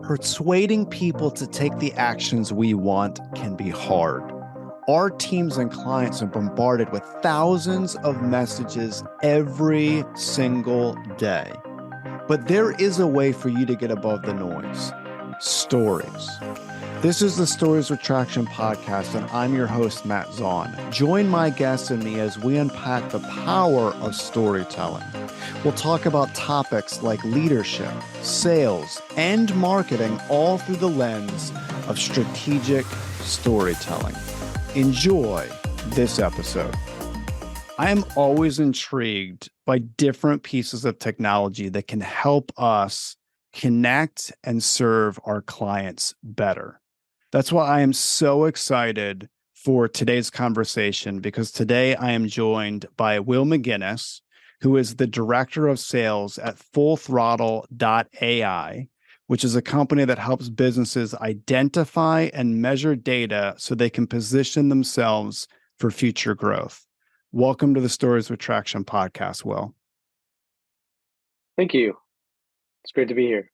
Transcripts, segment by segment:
Persuading people to take the actions we want can be hard. Our teams and clients are bombarded with thousands of messages every single day. But there is a way for you to get above the noise. Stories. This is the Stories with Traction podcast, and I'm your host, Matt Zaun. Join my guests and me as we unpack the power of storytelling. We'll talk about topics like leadership, sales, and marketing, all through the lens of strategic storytelling. Enjoy this episode. I am always intrigued by different pieces of technology that can help us connect and serve our clients better. That's why I am so excited for today's conversation, because today I am joined by Will McGinnis, who is the director of sales at FullThrottle.AI, which is a company that helps businesses identify and measure data so they can position themselves for future growth. Welcome to the Stories with Traction podcast, Will. Thank you. It's great to be here.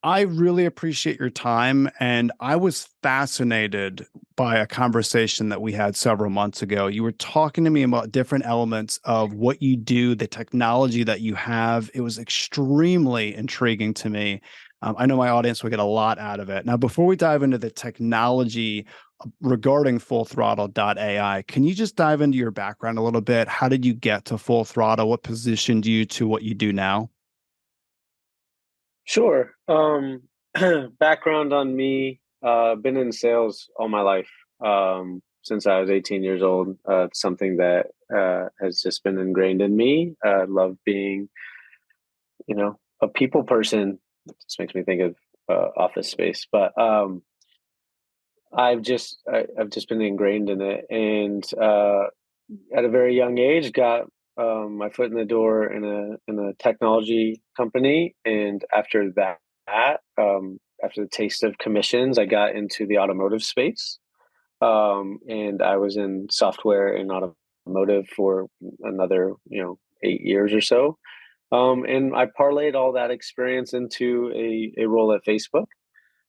I really appreciate your time, and I was fascinated by a conversation that we had several months ago. You were talking to me about different elements of what you do, the technology that you have. It was extremely intriguing to me. I know my audience will get a lot out of it. Now, before we dive into the technology regarding FullThrottle.AI, can you just dive into your background a little bit? How did you get to Full Throttle? What positioned you to what you do now? Sure. Background on me, been in sales all my life, since I was 18 years old. It's something that has just been ingrained in me. I love being, a people person. It just makes me think of Office Space, but I've just been ingrained in it, and at a very young age, got my foot in the door in a technology company, and after that, after the taste of commissions, I got into the automotive space, and I was in software and automotive for another 8 years or so, and I parlayed all that experience into a role at Facebook,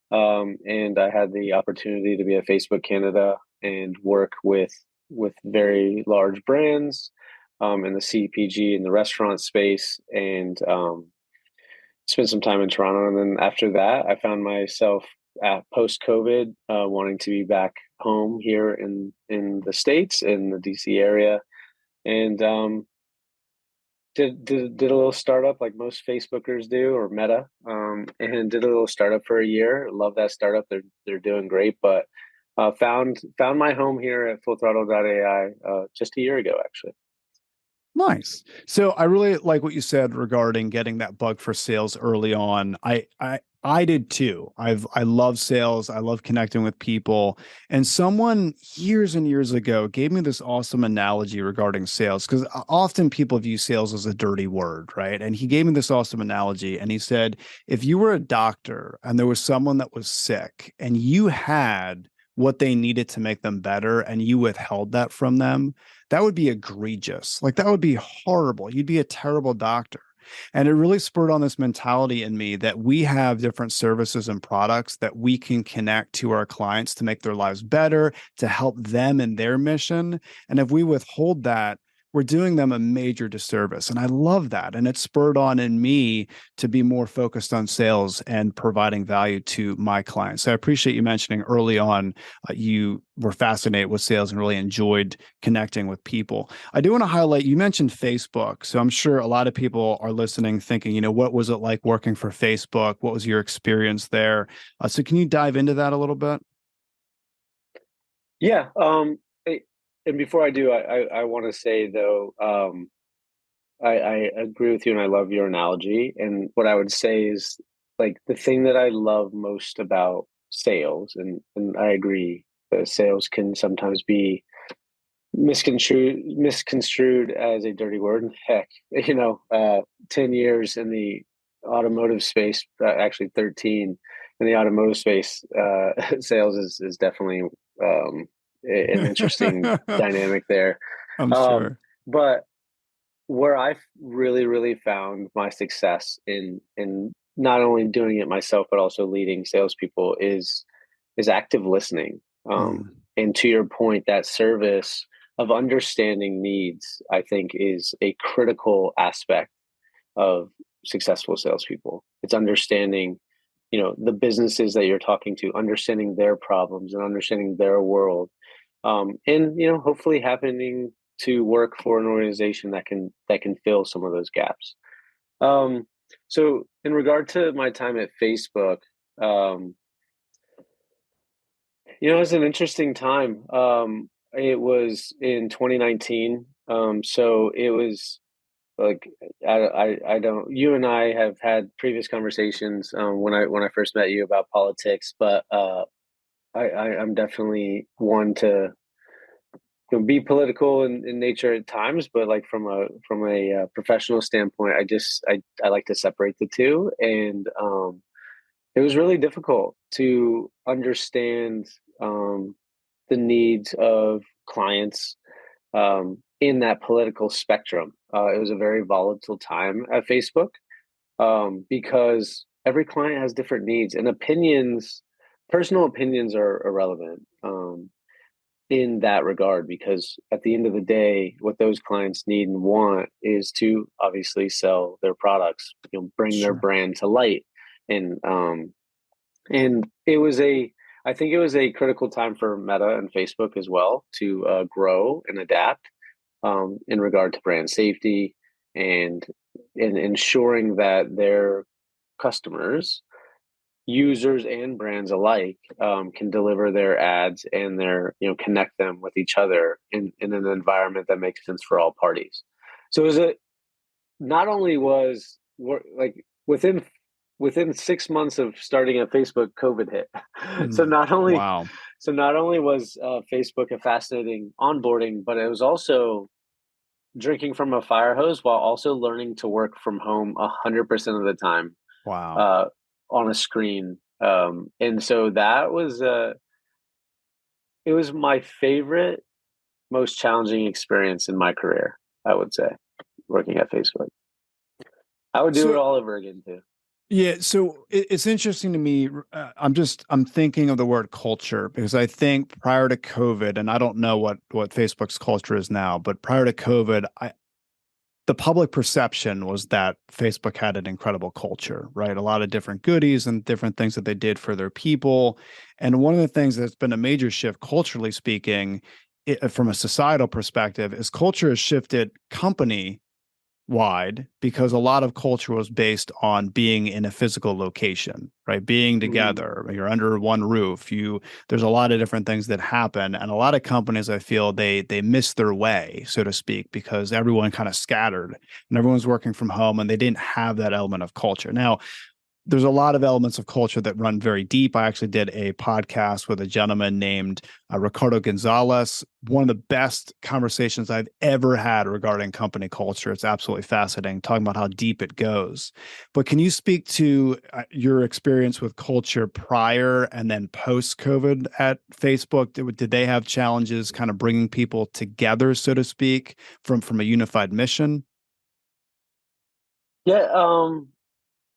and I had the opportunity to be at Facebook Canada and work with very large brands in the CPG and the restaurant space, and spent some time in Toronto. And then after that, I found myself at post-COVID wanting to be back home here in the States, in the DC area, and did a little startup like most Facebookers do, or Meta, and did a little startup for a year. Love that startup. They're doing great, but found my home here at FullThrottle.AI just a year ago, actually. Nice. So I really like what you said regarding getting that bug for sales early on. I did too. I love sales. I love connecting with people. And someone years and years ago gave me this awesome analogy regarding sales, because often people view sales as a dirty word, right? And he gave me this awesome analogy, and he said, if you were a doctor and there was someone that was sick and you had what they needed to make them better and you withheld that from them, that would be egregious. Like, that would be horrible. You'd be a terrible doctor. And it really spurred on this mentality in me that we have different services and products that we can connect to our clients to make their lives better, to help them in their mission. And if we withhold that, we're doing them a major disservice. And I love that. And it spurred on in me to be more focused on sales and providing value to my clients. So I appreciate you mentioning early on, you were fascinated with sales and really enjoyed connecting with people. I do want to highlight, you mentioned Facebook. So I'm sure a lot of people are listening thinking, what was it like working for Facebook? What was your experience there? So can you dive into that a little bit? Yeah. And before I do, I want to say, though, I agree with you, and I love your analogy. And what I would say is, like, the thing that I love most about sales, and I agree that sales can sometimes be misconstrued as a dirty word. And heck, 10 years in the automotive space, actually 13 in the automotive space, sales is definitely an interesting dynamic there. I'm sure. But where I've really, really found my success in not only doing it myself but also leading salespeople is active listening. Mm, And to your point, that service of understanding needs, I think, is a critical aspect of successful salespeople. It's understanding, the businesses that you're talking to, understanding their problems and understanding their world, and hopefully happening to work for an organization that can fill some of those gaps. Um, so, in regard to my time at Facebook, um, it was an interesting time. It was in 2019. So it was like I don't. You and I have had previous conversations when I first met you about politics, but I'm definitely one to be political in nature at times, but like from a professional standpoint, I like to separate the two, and it was really difficult to understand the needs of clients in that political spectrum. It was a very volatile time at Facebook because every client has different needs and opinions. Personal opinions are irrelevant in that regard because at the end of the day, what those clients need and want is to obviously sell their products, bring their sure. brand to light, and it was I think it was a critical time for Meta and Facebook as well to grow and adapt in regard to brand safety and in ensuring that their customers, users and brands alike, can deliver their ads and their connect them with each other in an environment that makes sense for all parties. So is it not only was like within 6 months of starting at Facebook, COVID hit. So Mm, not only wow. so not only was Facebook a fascinating onboarding, but it was also drinking from a fire hose while also learning to work from home 100% of the time Wow. uh, on a screen. And so that was it was my favorite, most challenging experience in my career. I would say working at Facebook. I would do it So all over again too. yeah, so it's interesting to me. I'm thinking of the word culture because I think prior to COVID, and I don't know what Facebook's culture is now, but prior to COVID, the public perception was that Facebook had an incredible culture, right? A lot of different goodies and different things that they did for their people. And one of the things that's been a major shift culturally speaking, from a societal perspective, is culture has shifted company wide because a lot of culture was based on being in a physical location, right? Being Mm. together, you're under one roof. There's a lot of different things that happen, and a lot of companies I feel they miss their way, so to speak, because everyone kind of scattered and everyone's working from home and they didn't have that element of culture. Now, there's a lot of elements of culture that run very deep. I actually did a podcast with a gentleman named Ricardo Gonzalez. One of the best conversations I've ever had regarding company culture. It's absolutely fascinating, talking about how deep it goes. But can you speak to your experience with culture prior and then post COVID at Facebook? Did they have challenges kind of bringing people together, so to speak, from a unified mission? Yeah,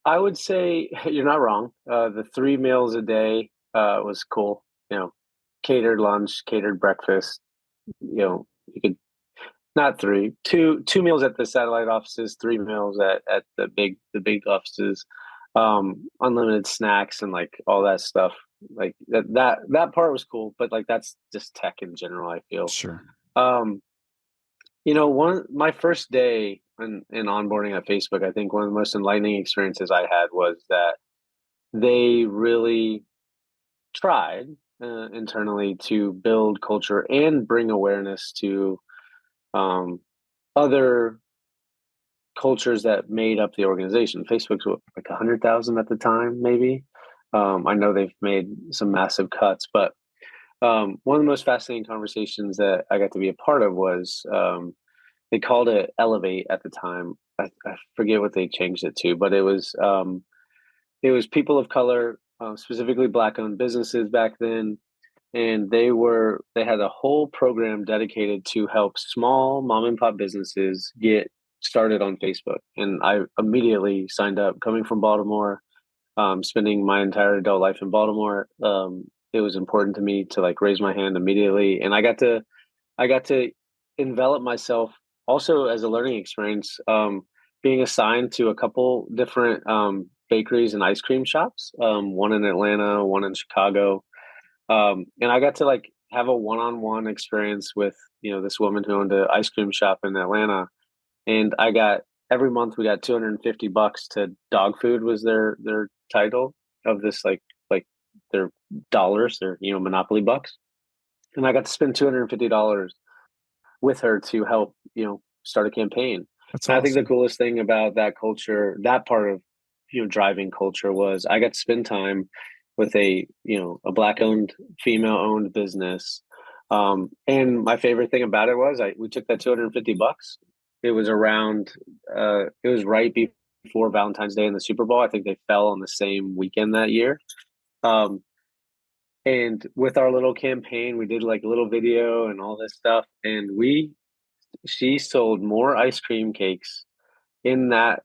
I would say you're not wrong. The 3 meals a day was cool. Catered lunch, catered breakfast. You could not three, two meals at the satellite offices, 3 meals at the big offices, unlimited snacks and like all that stuff. Like that part was cool, but like that's just tech in general, I feel. Sure. Um, one my first day in onboarding at Facebook, I think one of the most enlightening experiences I had was that they really tried internally to build culture and bring awareness to um, other cultures that made up the organization. Facebook's what, like 100,000 at the time, maybe. I know they've made some massive cuts, but one of the most fascinating conversations that I got to be a part of was they called it Elevate at the time. I forget what they changed it to, but it was people of color, specifically Black-owned businesses back then, and they had a whole program dedicated to help small mom and pop businesses get started on Facebook. And I immediately signed up. Coming from Baltimore, Spending my entire adult life in Baltimore, it was important to me to like raise my hand immediately, and I got to envelop myself also as a learning experience, being assigned to a couple different bakeries and ice cream shops, one in Atlanta, one in Chicago, and I got to like have a one-on-one experience with this woman who owned an ice cream shop in Atlanta, and I got every month we got $250 to dog food was their title of this like their dollars, their Monopoly bucks, and I got to spend $250 with her to help start a campaign. That's And I think the awesome. coolest thing about that culture, that part of driving culture, was I got to spend time with a black owned, female owned business. And my favorite thing about it was we took that $250. It was around it was right before Valentine's Day and the Super Bowl. I think they fell on the same weekend that year. Um, and with our little campaign, we did like a little video and all this stuff. And she sold more ice cream cakes in that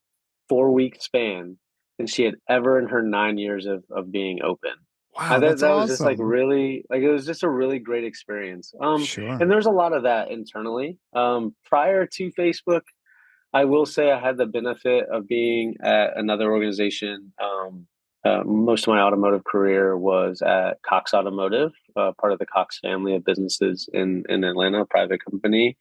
4 week span than she had ever in her 9 years of being open. I Wow, thought that's that was just like awesome. really like it was just a really great experience. And Sure. there's a lot of that internally. Prior to Facebook, I will say I had the benefit of being at another organization. Most of my automotive career was at Cox Automotive, part of the Cox family of businesses in Atlanta, a private company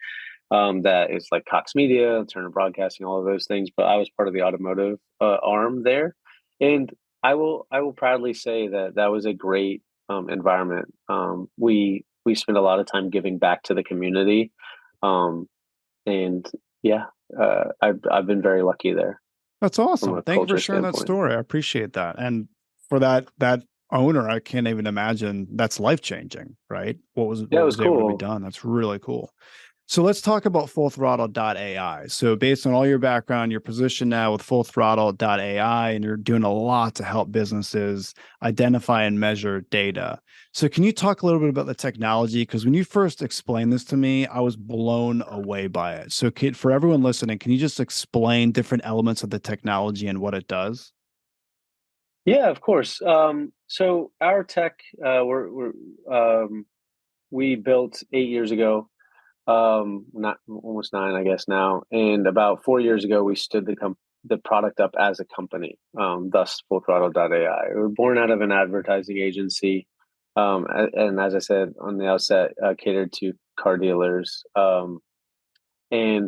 that is like Cox Media, Turner Broadcasting, all of those things. But I was part of the automotive arm there, and I will proudly say that that was a great environment. We spent a lot of time giving back to the community, um, and yeah, I've been very lucky there That's from awesome. a Thank you for culture sharing that standpoint. story. I appreciate that. And for that owner, I can't even imagine that's life changing, right? Yeah, it What was was able to be cool. done. That's really cool. So let's talk about FullThrottle.AI. So based on all your background, your position now with FullThrottle.AI, and you're doing a lot to help businesses identify and measure data. So can you talk a little bit about the technology? Because when you first explained this to me, I was blown away by it. So for everyone listening, can you just explain different elements of the technology and what it does? Yeah, of course. So our tech, we built 8 years ago, not almost nine, I guess now. And about 4 years ago, we stood the product up as a company, thus FullThrottle.AI. We were born out of an advertising agency, and as I said on the outset, catered to car dealers. And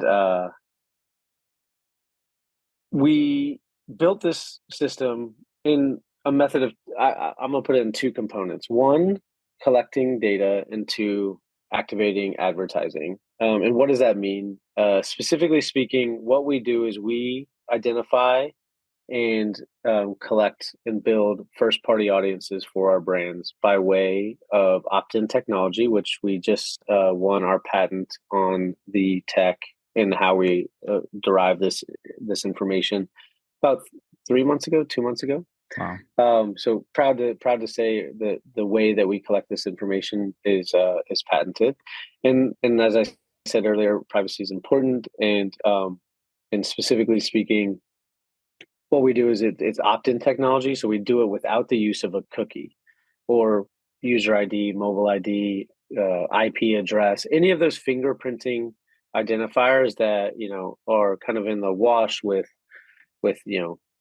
We built this system in a method of I'm gonna put it in two components. One, collecting data, and two, activating advertising. And what does that mean? Specifically speaking, what we do is we identify and collect and build first party audiences for our brands by way of opt-in technology, which we just won our patent on the tech and how we derive this information about 3 months ago, 2 months ago. Wow. So proud to say that the way that we collect this information is patented, and as I said earlier, privacy is important, and specifically speaking, what we do is it's opt-in technology, so we do it without the use of a cookie or user ID, mobile ID, IP address, any of those fingerprinting identifiers that are kind of in the wash with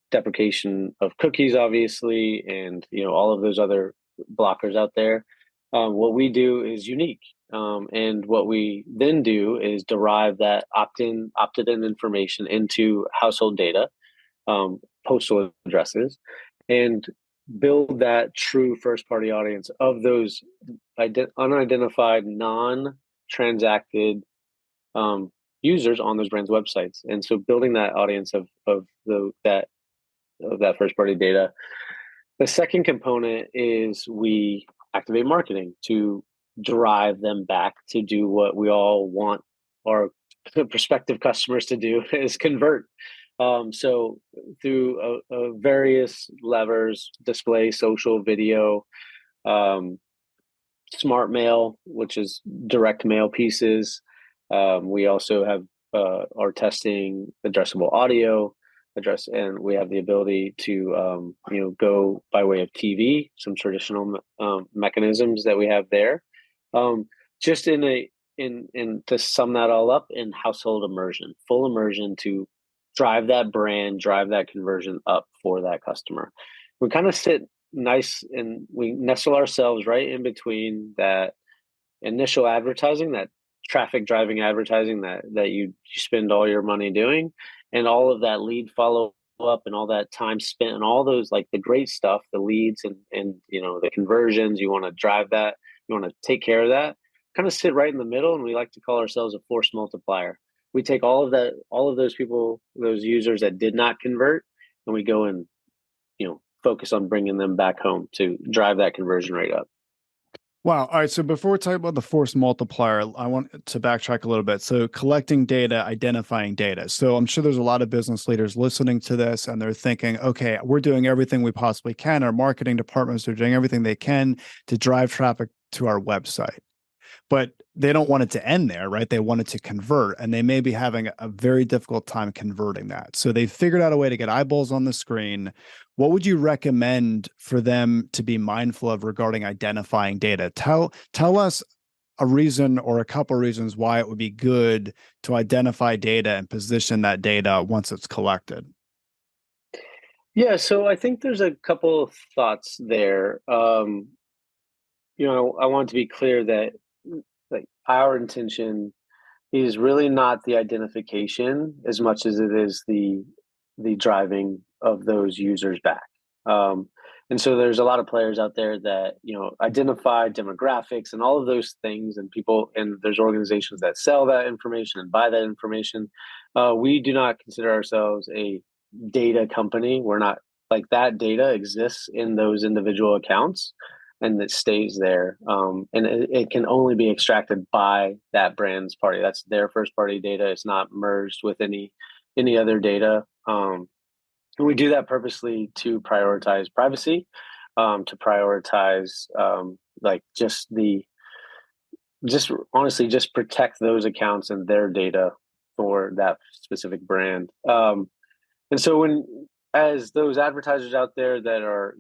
deprecation of cookies, obviously, and all of those other blockers out there. What we do is unique, and what we then do is derive that opted in information into household data, postal addresses, and build that true first party audience of those unidentified, non transacted users on those brands' websites. And so building that audience of that first party data. The second component is we activate marketing to drive them back to do what we all want our prospective customers to do is convert. So through various levers, display, social, video, um, smart mail, which is direct mail pieces. We also have are testing addressable audio, address, and we have the ability to go by way of TV, some traditional mechanisms that we have there. Just in to sum that all up, in household immersion, full immersion to drive that brand, drive that conversion up for that customer. We kind of sit nice and we nestle ourselves right in between that initial advertising, that traffic driving advertising that you spend all your money doing, and all of that lead follow up and all that time spent and all those, like, the great stuff, the leads and the conversions. You want to drive that, you want to take care of that, kind of sit right in the middle, and we like to call ourselves a force multiplier. We take all of that, all of those people, those users that did not convert, and we go and focus on bringing them back home to drive that conversion rate up. Wow. All right. So before we talk about the force multiplier, I want to backtrack a little bit. So collecting data, identifying data. So I'm sure there's a lot of business leaders listening to this and they're thinking, okay, we're doing everything we possibly can. Our marketing departments are doing everything they can to drive traffic to our website. But they don't want it to end there, right? They want it to convert, and they may be having a very difficult time converting that. So they've figured out a way to get eyeballs on the screen. What would you recommend for them to be mindful of regarding identifying data? Tell us a reason or a couple of reasons why it would be good to identify data and position that data once it's collected. Yeah, so I think there's a couple of thoughts there. I want to be clear that, like, our intention is really not the identification as much as it is the driving of those users back. Um, and so there's a lot of players out there that identify demographics and all of those things, and people, and there's organizations that sell that information and buy that information. We do not consider ourselves a data company. We're not, like, that data exists in those individual accounts and it stays there. And it can only be extracted by that brand's party. That's their first party data. It's not merged with any other data. And we do that purposely to prioritize privacy, to prioritize like just honestly just protect those accounts and their data for that specific brand. And so as those advertisers out there that are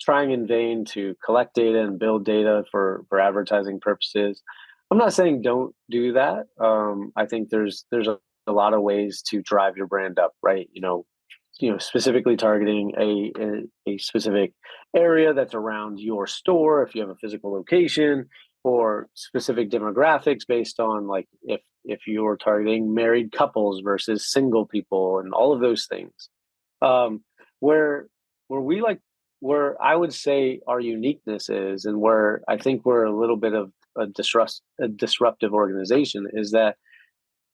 trying in vain to collect data and build data for advertising purposes, I'm not saying don't do that. I think there's a lot of ways to drive your brand up, right? Specifically targeting a specific area that's around your store if you have a physical location, or specific demographics based on, like, if you're targeting married couples versus single people and all of those things. Where we like where I would say our uniqueness is, and where I think we're a little bit of a disruptive organization, is that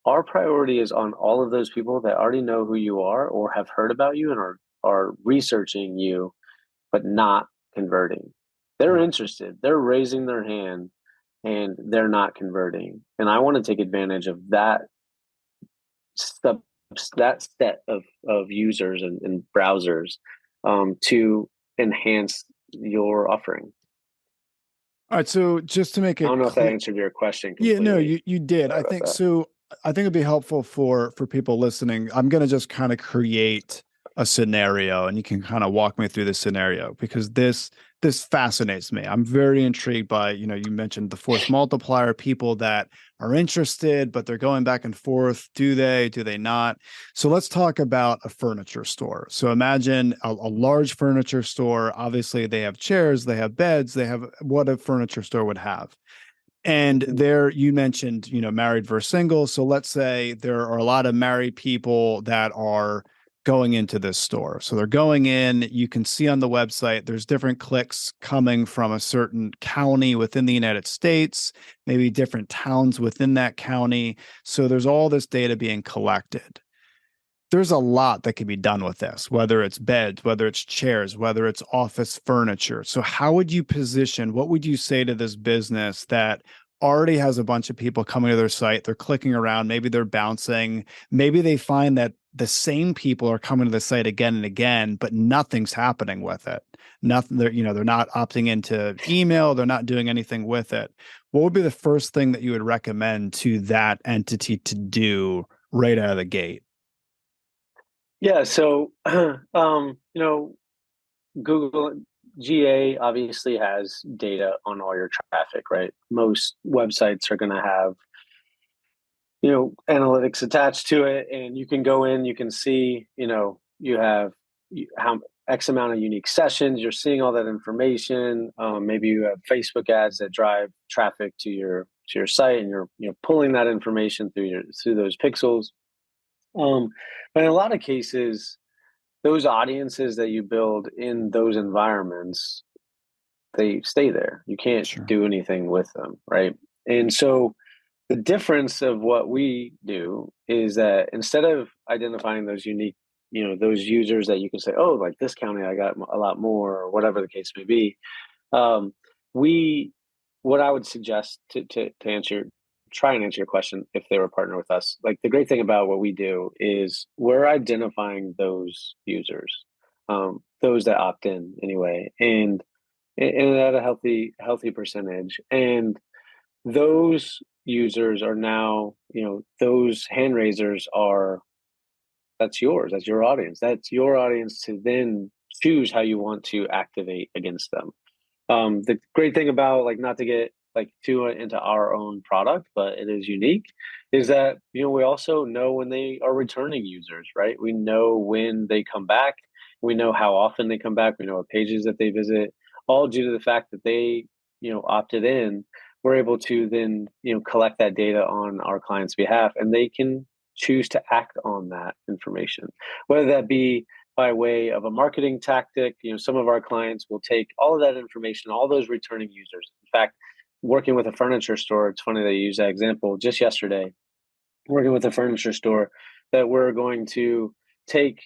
our priority is on all of those people that already know who you are or have heard about you and are researching you, but not converting. They're interested, they're raising their hand, and they're not converting. And I want to take advantage of that set of users and browsers to enhance your offering. All right. So just to make it I don't know if that answered your question completely. Yeah, no, you did. I think so. I think it'd be helpful for people listening. I'm going to just kind of create a scenario, and you can kind of walk me through this scenario, because this fascinates me. I'm very intrigued by, you mentioned the force multiplier, people that are interested, but they're going back and forth. Do they not? So let's talk about a furniture store. So imagine a large furniture store. Obviously, they have chairs, they have beds, they have what a furniture store would have. And there, you mentioned, married versus single. So let's say there are a lot of married people that are going into this store. So they're going in, you can see on the website, there's different clicks coming from a certain county within the United States, maybe different towns within that county. So there's all this data being collected. There's a lot that can be done with this, whether it's beds, whether it's chairs, whether it's office furniture. So how would you position, what would you say to this business that already has a bunch of people coming to their site? They're clicking around, maybe they're bouncing, maybe they find that the same people are coming to the site again and again, but nothing's happening with it. Nothing, they're not opting into email, they're not doing anything with it. What would be the first thing that you would recommend to that entity to do right out of the gate? Yeah. So, Google GA obviously has data on all your traffic, right? Most websites are going to have, analytics attached to it, and you can go in, you can see, you have how X amount of unique sessions. You're seeing all that information. Maybe you have Facebook ads that drive traffic to your site, and you're pulling that information through those pixels. Um, but in a lot of cases, those audiences that you build in those environments, they stay there. You can't Sure. do anything with them, right? And so the difference of what we do is that instead of identifying those unique, those users that you can say, oh, like this county, I got a lot more, or whatever the case may be. Um, we, what I would suggest to try and answer your question, if they were a partner with us, like the great thing about what we do is we're identifying those users, those that opt in anyway, and at a healthy percentage, and those users are now, those hand raisers are, that's yours, that's your audience, that's your audience to then choose how you want to activate against them. The great thing about, like, not to get like too into our own product, but it is unique, is that we also know when they are returning users, right? We know when they come back, we know how often they come back, we know what pages that they visit, all due to the fact that they opted in. We're able to then collect that data on our clients' behalf, and they can choose to act on that information, whether that be by way of a marketing tactic. Some of our clients will take all of that information, all those returning users. In fact, working with a furniture store, it's funny that you use that example. Just yesterday, working with a furniture store, that we're going to take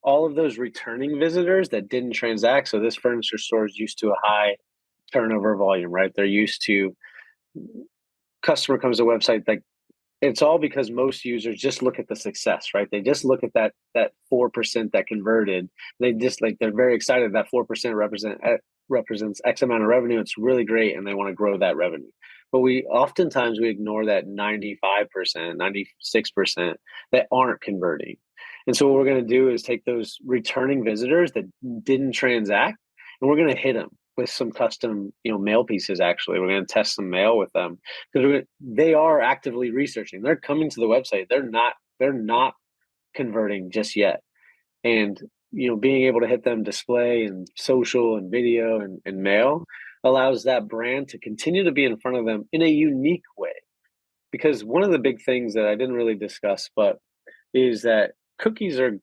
all of those returning visitors that didn't transact. So this furniture store is used to a high turnover volume, right? They're used to, customer comes to the website, like, it's all because most users just look at the success, right? They just look at that 4% that converted. They just, like, they're very excited that 4% represents X amount of revenue. It's really great, and they want to grow that revenue. But we oftentimes we ignore that 95%, 96% that aren't converting. And so what we're going to do is take those returning visitors that didn't transact, and we're going to hit them with some custom, mail pieces. Actually, we're going to test some mail with them, because they are actively researching. They're coming to the website. They're not converting just yet. And being able to hit them display and social and video and mail allows that brand to continue to be in front of them in a unique way. Because one of the big things that I didn't really discuss, but is that cookies are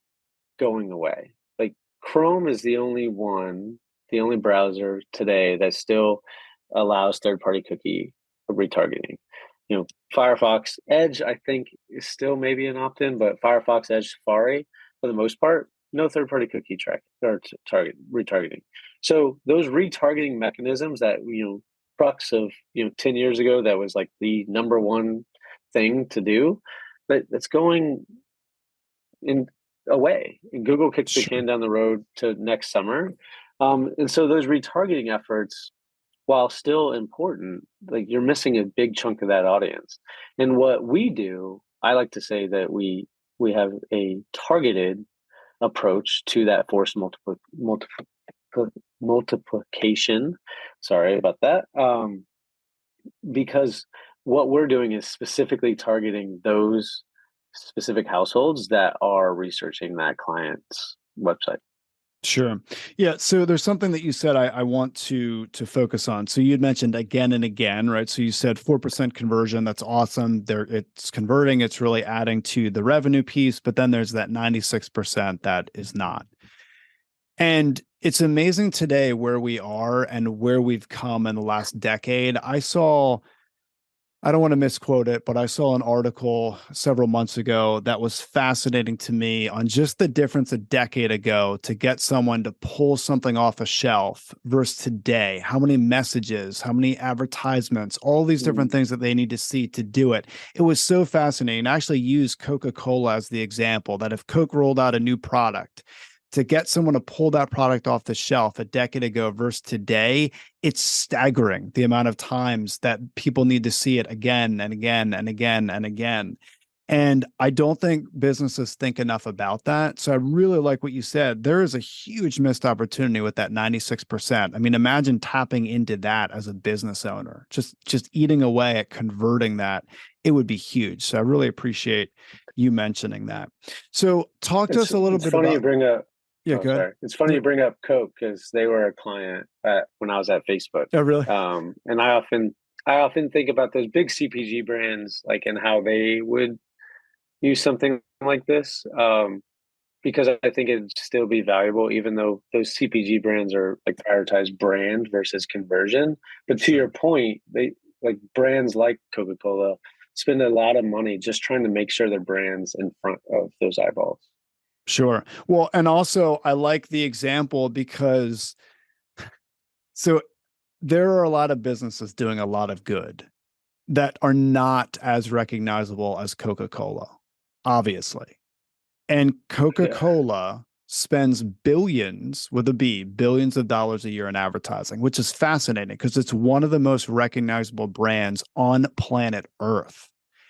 going away. Like, Chrome is the only browser today that still allows third-party cookie retargeting. Firefox, Edge, I think, is still maybe an opt-in, but Firefox, Edge, Safari, for the most part, no third-party cookie track or target retargeting. So those retargeting mechanisms that crux of 10 years ago, that was like the number one thing to do, but that's going in away. And Google kicks the Sure. can down the road to next summer. And so those retargeting efforts, while still important, like, you're missing a big chunk of that audience. And what we do, I like to say that we have a targeted approach to that force multiplication. Sorry about that. Because what we're doing is specifically targeting those specific households that are researching that client's website. Sure. Yeah. So there's something that you said I want to focus on. So you'd mentioned again and again, right? So you said 4% conversion. That's awesome. There, it's converting. It's really adding to the revenue piece. But then there's that 96% that is not. And it's amazing today where we are and where we've come in the last decade. I don't want to misquote it, but I saw an article several months ago that was fascinating to me on just the difference a decade ago to get someone to pull something off a shelf versus today. How many messages, how many advertisements, all these different things that they need to see to do it. It was so fascinating. I actually used Coca-Cola as the example, that if Coke rolled out a new product, to get someone to pull that product off the shelf a decade ago versus today, it's staggering the amount of times that people need to see it again and again and again and again. And I don't think businesses think enough about that. So I really like what you said. There is a huge missed opportunity with that 96%. I mean, imagine tapping into that as a business owner, just eating away at converting that. It would be huge. So I really appreciate you mentioning that. So talk to us a little It's bit funny you about, bring up. yeah, Oh, go ahead. sorry. It's funny you bring up Coke because they were a client when I was at Facebook. Oh, really? And I often think about those big CPG brands, like, and how they would use something like this. Because I think it'd still be valuable, even though those CPG brands are like prioritized brand versus conversion. But to your Sure. point, they like brands like Coca-Cola spend a lot of money just trying to make sure their brands in front of those eyeballs. Sure. Well, and also I like the example because so there are a lot of businesses doing a lot of good that are not as recognizable as Coca-Cola, obviously. And Yeah. Coca-Cola spends billions with a B, billions of dollars a year in advertising, which is fascinating because it's one of the most recognizable brands on planet Earth.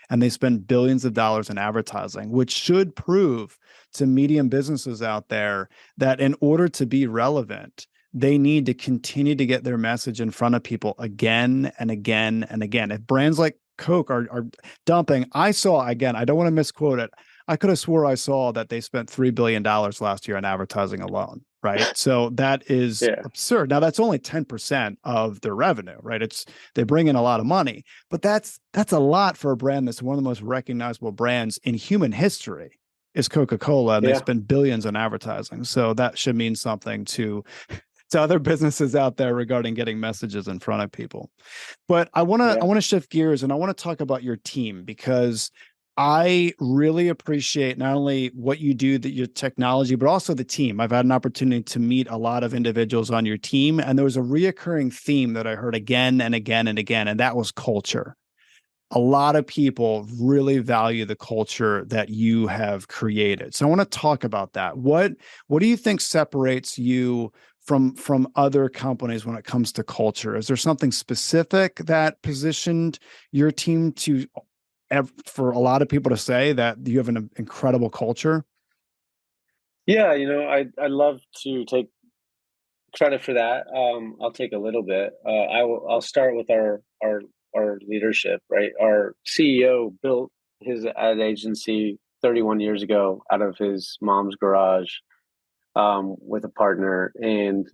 And they spend billions of dollars in advertising, which should prove to medium businesses out there that in order to be relevant, they need to continue to get their message in front of people again and again and again. If brands like Coke are dumping, I saw, again, I don't want to misquote it. I could have swore I saw that they spent $3 billion last year on advertising alone, right? So that is Yeah. absurd. Now that's only 10% of their revenue, right? It's they bring in a lot of money, but that's a lot for a brand that's one of the most recognizable brands in human history is Coca-Cola, and they Yeah. spend billions on advertising. So that should mean something to other businesses out there regarding getting messages in front of people. But I Yeah. want to shift gears and I want to talk about your team because I really appreciate not only what you do, that your technology, but also the team. I've had an opportunity to meet a lot of individuals on your team, and there was a reoccurring theme that I heard again and again and again, and that was culture. A lot of people really value the culture that you have created. So I want to talk about that. What do you think separates you from other companies when it comes to culture? Is there something specific that positioned your team to for a lot of people to say that you have an incredible culture? Yeah. I love to take credit for that. I'll take a little bit. I'll start with our leadership, right? Our CEO built his ad agency 31 years ago out of his mom's garage with a partner, and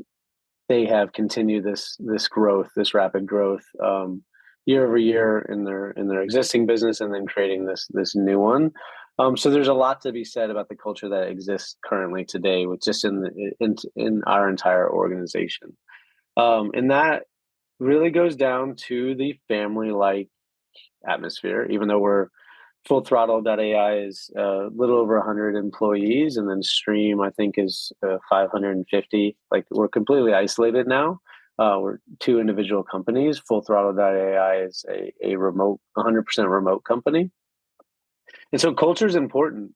they have continued this growth, this rapid growth, year over year in their existing business, and then creating this new one. So there's a lot to be said about the culture that exists currently today, with just in our entire organization, and that really goes down to the family like atmosphere. Even though we're FullThrottle.AI is a little over 100 employees, and then Stream I think is 550. Like, we're completely isolated now. We're two individual companies. FullThrottle.AI is a remote, 100% remote company, and so culture is important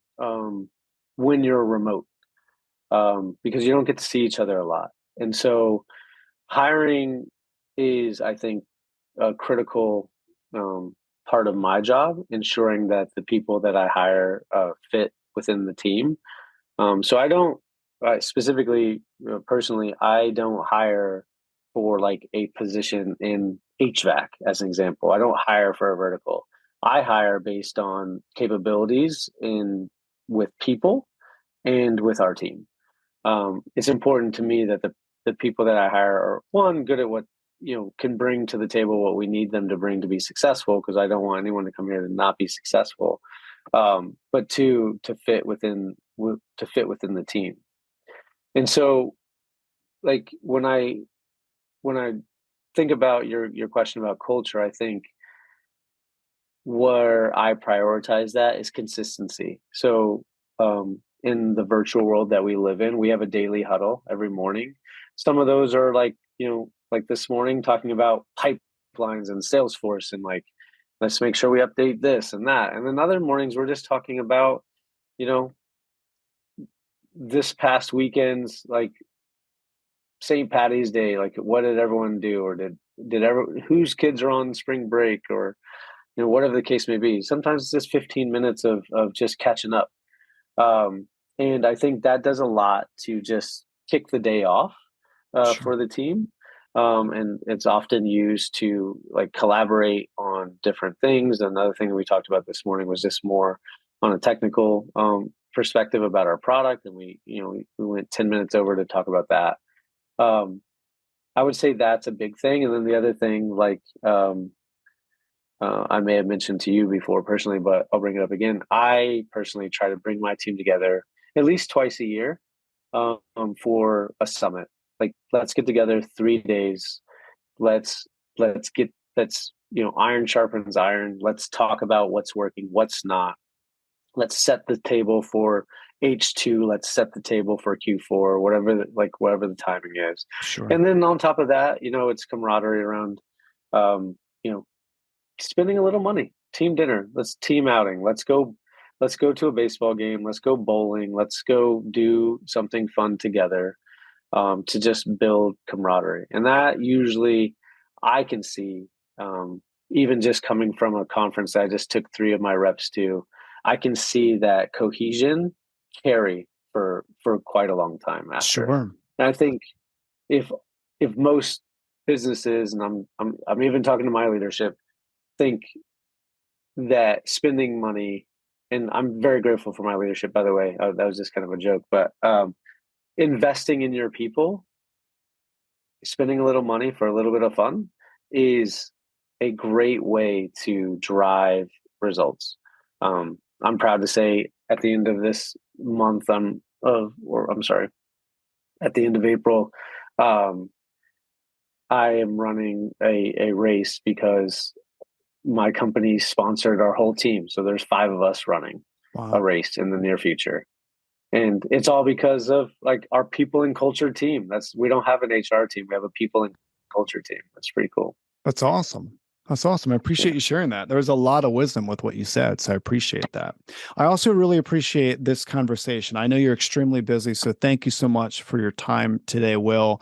when you're remote, because you don't get to see each other a lot, and so hiring is, I think, a critical part of my job, ensuring that the people that I hire fit within the team. So I don't specifically, personally, I don't hire for like a position in HVAC, as an example. I don't hire for a vertical. I hire based on capabilities in with people and with our team. It's important to me that the people that I hire are, one, good at what can bring to the table what we need them to bring to be successful, because I don't want anyone to come here to not be successful. But two, to fit within the team. And so, like, when I think about your question about culture, I think where I prioritize that is consistency. So, in the virtual world that we live in, we have a daily huddle every morning. Some of those are like, like this morning, talking about pipelines and Salesforce, and like, let's make sure we update this and that. And then other mornings, we're just talking about, you know, this past weekend's, like, St. Patty's Day, like, what did everyone do? Or did whose kids are on spring break? Or whatever the case may be. Sometimes it's just 15 minutes of just catching up. Um, and I think that does a lot to just kick the day off Sure. for the team. And it's often used to like collaborate on different things. Another thing we talked about this morning was just more on a technical perspective about our product, and we went 10 minutes over to talk about that. Um, I would say that's a big thing, and then the other thing, like I may have mentioned to you before personally, but I'll bring it up again. I personally try to bring my team together at least twice a year for a summit. Like, let's get together 3 days. Let's let's iron sharpens iron. Let's talk about what's working, what's not. Let's set the table for H2. Let's set the table for Q4, whatever the timing is. Sure. And then on top of that, it's camaraderie around, um, you know, spending a little money, team dinner, let's team outing, let's go to a baseball game, let's go bowling, let's go do something fun together, to just build camaraderie. And that usually I can see, even just coming from a conference that I just took 3 of my reps to, I can see that cohesion carry for quite a long time after. Sure. And I think if if most businesses, and I'm even talking to my leadership, think that spending money, and I'm very grateful for my leadership, by the way. That was just kind of a joke, but investing in your people, spending a little money for a little bit of fun is a great way to drive results. I'm proud to say at the end of this month, or I'm sorry, at the end of April, um, I am running a race because my company sponsored our whole team. So there's 5 of us running a Wow. race in the near future. And it's all because of like our people and culture team. We don't have an HR team. We have a people and culture team. That's pretty cool. That's awesome. That's awesome. I appreciate Yeah. you sharing that. There's a lot of wisdom with what you said, so I appreciate that. I also really appreciate this conversation. I know you're extremely busy, so thank you so much for your time today, Will.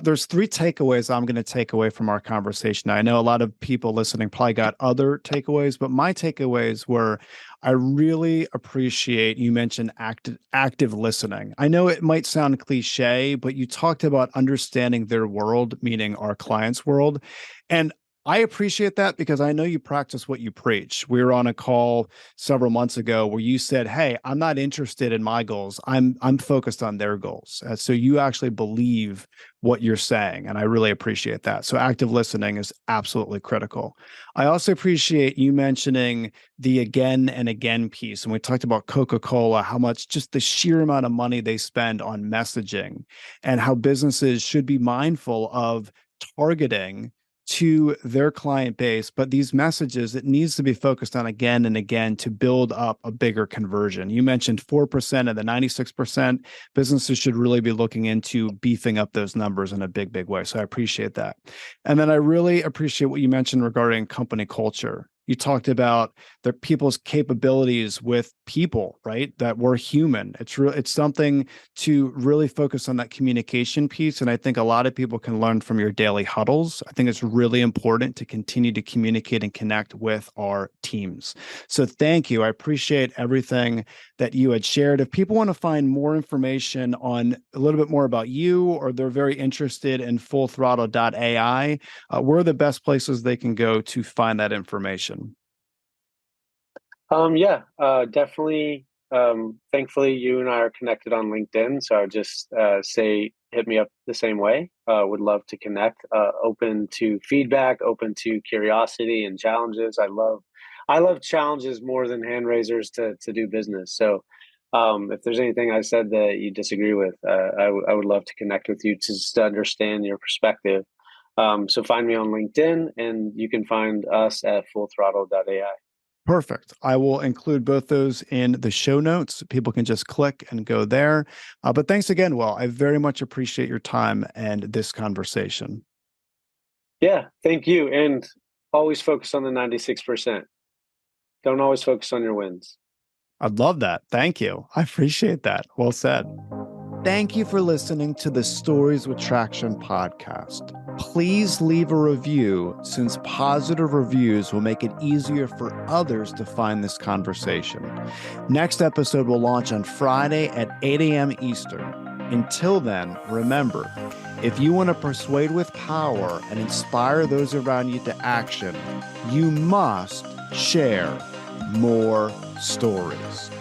There's 3 takeaways I'm going to take away from our conversation. I know a lot of people listening probably got other takeaways, but my takeaways were I really appreciate you mentioned active listening. I know it might sound cliche, but you talked about understanding their world, meaning our client's world. And I appreciate that because I know you practice what you preach. We were on a call several months ago where you said, "Hey, I'm not interested in my goals. I'm focused on their goals." So you actually believe what you're saying, and I really appreciate that. So active listening is absolutely critical. I also appreciate you mentioning the again and again piece. And we talked about Coca-Cola, how much just the sheer amount of money they spend on messaging and how businesses should be mindful of targeting to their client base, but these messages, it needs to be focused on again and again to build up a bigger conversion. You mentioned 4% of the 96%. Businesses should really be looking into beefing up those numbers in a big, big way. So I appreciate that. And then I really appreciate what you mentioned regarding company culture. You talked about the people's capabilities with people, right? That we're human. It's something to really focus on that communication piece. And I think a lot of people can learn from your daily huddles. I think it's really important to continue to communicate and connect with our teams. So thank you. I appreciate everything that you had shared. If people want to find more information on a little bit more about you, or they're very interested in FullThrottle.AI, where are the best places they can go to find that information? Yeah, definitely. Thankfully, you and I are connected on LinkedIn, so I would just say hit me up the same way. Would love to connect. Open to feedback, open to curiosity and challenges. I love challenges more than hand raisers to do business. So, if there's anything I said that you disagree with, I would love to connect with you to just understand your perspective. So find me on LinkedIn, and you can find us at FullThrottle.AI. Perfect. I will include both those in the show notes. People can just click and go there. But thanks again, Will. I very much appreciate your time and this conversation. Yeah, thank you. And always focus on the 96%. Don't always focus on your wins. I'd love that. Thank you. I appreciate that. Well said. Thank you for listening to the Stories with Traction podcast. Please leave a review, since positive reviews will make it easier for others to find this conversation. Next episode will launch on Friday at 8 a.m. Eastern. Until then, remember, if you want to persuade with power and inspire those around you to action, you must share more stories.